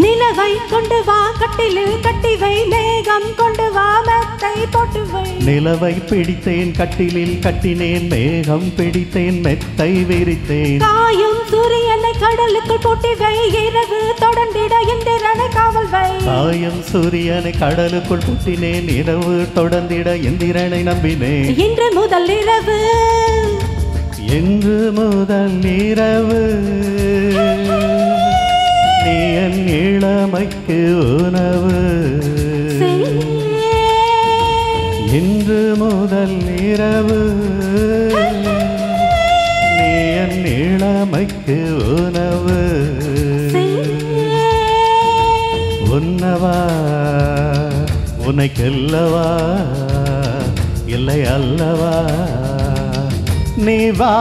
நிலவை கொண்டு வா கட்டிலில் கட்டிவை மேகம் கொண்டு வா மெத்தை போட்டுவை நிலவை பிடித்தேன் கட்டிலில் கட்டினேன் மேகம் பிடித்தேன் மெத்தை விரித்தேன் காயும் சூரியனை கடலுக்குள் போட்டிவை இரவு தொடர்ந்திட இந்திரனை காவல் வை காயும் சூரியனை கடலுக்குள் பூட்டினேன் இரவு தொடர்ந்திட இந்திரனை நம்பினேன் இன்று முதல் இரவு என்று முதல் இரவு நீ என் இளமைக்கு உணவு இன்று முதல் இரவு நீ என் இளமைக்கு உணவு உன்னவா உனக்கெல்லவா இல்லை அல்லவா நீ வா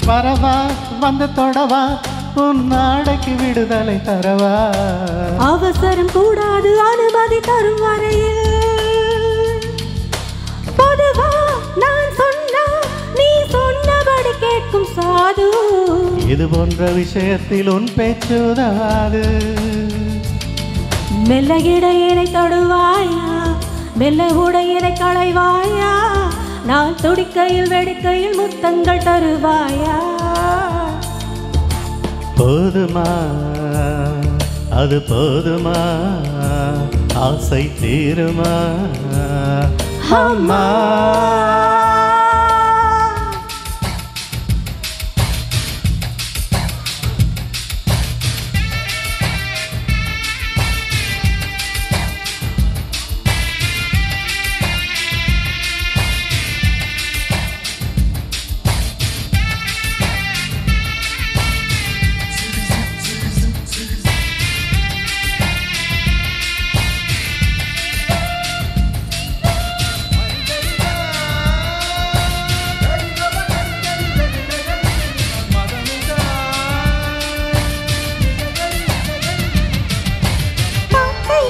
வரவா வந்து தொடவா உன் நாடைக்கு விடுதலை தரவா அவசரம் கூடாது அனுமதி தரும் வரையில் பொதுவா நான் சொன்னா நீ சொன்னபடி கேட்கும் சாது இது போன்ற விஷயத்தில் உன் பேச்சு உதவாது மெல்ல இடையினை தொடுவாயா மெல்ல உடையினை களைவாயா நான் துடிக்கையில் வெடிக்கையில் முத்தங்கள் தருவாயா போதுமா அது போதுமா ஆசை தீருமா அம்மா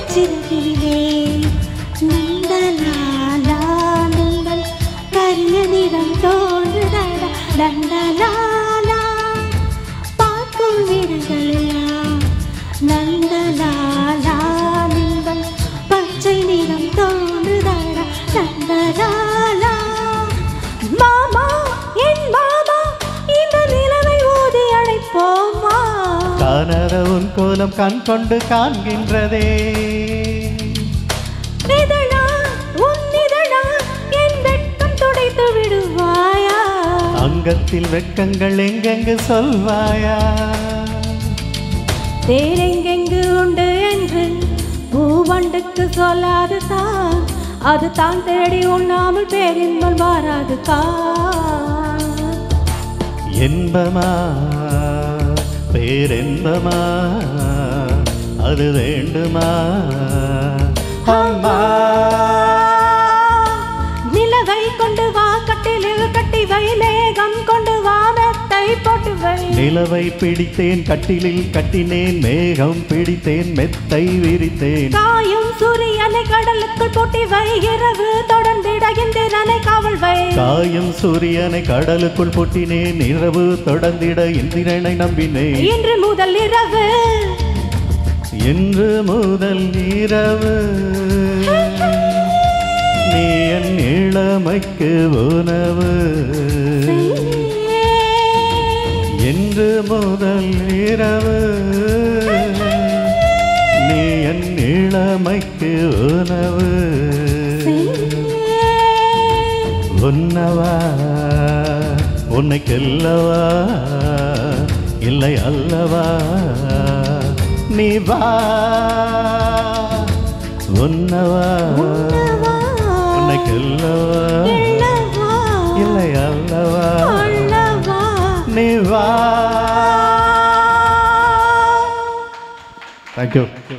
சிறுகிலே நந்தலாலா நீங்கள் கரிய நிறம் தோன்றுதடா நந்தலாலா பார்க்கும் வீடுகளெல்லாம் நந்தலாலா நீங்கள் பச்சை நிறம் தோன்றுதடா நந்தலாலா மாமா என் மாமா இந்த நிலவை ஊதி அழைப்போமா காணாத உன் கோலம் கண் கொண்டு காண்கின்றதே அங்கத்தில் வெட்கங்கள் எங்கெங்கு சொல்வாயா தேரெங்கெங்கு உண்டு என்று பூவண்டுக்கு சொல்லாது தான் அது தான் தேடி உண்ணாமல் பேரின்பம் மாறாது தான் என்பமா பேரென்பமா அது வேண்டுமா அம்மா நிலவை கொண்டு வா கட்டிலில் கட்டிவை மேகம் கொண்டு வா மெத்தை போட்டுவை நிலவை பிடித்தேன் கட்டிலில் கட்டினேன் மேகம் பிடித்தேன் மெத்தை விரித்தேன் காயும் சூரியனை கடலுக்குள் போட்டிவை இரவு தொடர்ந்திட இந்திரனை காவல் வை காயும் சூரியனை கடலுக்குள் பூட்டினேன் இரவு தொடர்ந்திட இந்திரனை நம்பினேன் இன்று முதல் இரவு என்று முதல் இரவு நீ என் இளமைக்கு உணவு என்று முதல் இரவு நீ என் இளமைக்கு உணவு உன்னவா உனக்கெல்லவா இல்லை அல்லவா நீ வா உன்னவா உனக்கெல்லவா இல்லை அல்லவா நீ வா. Thank you.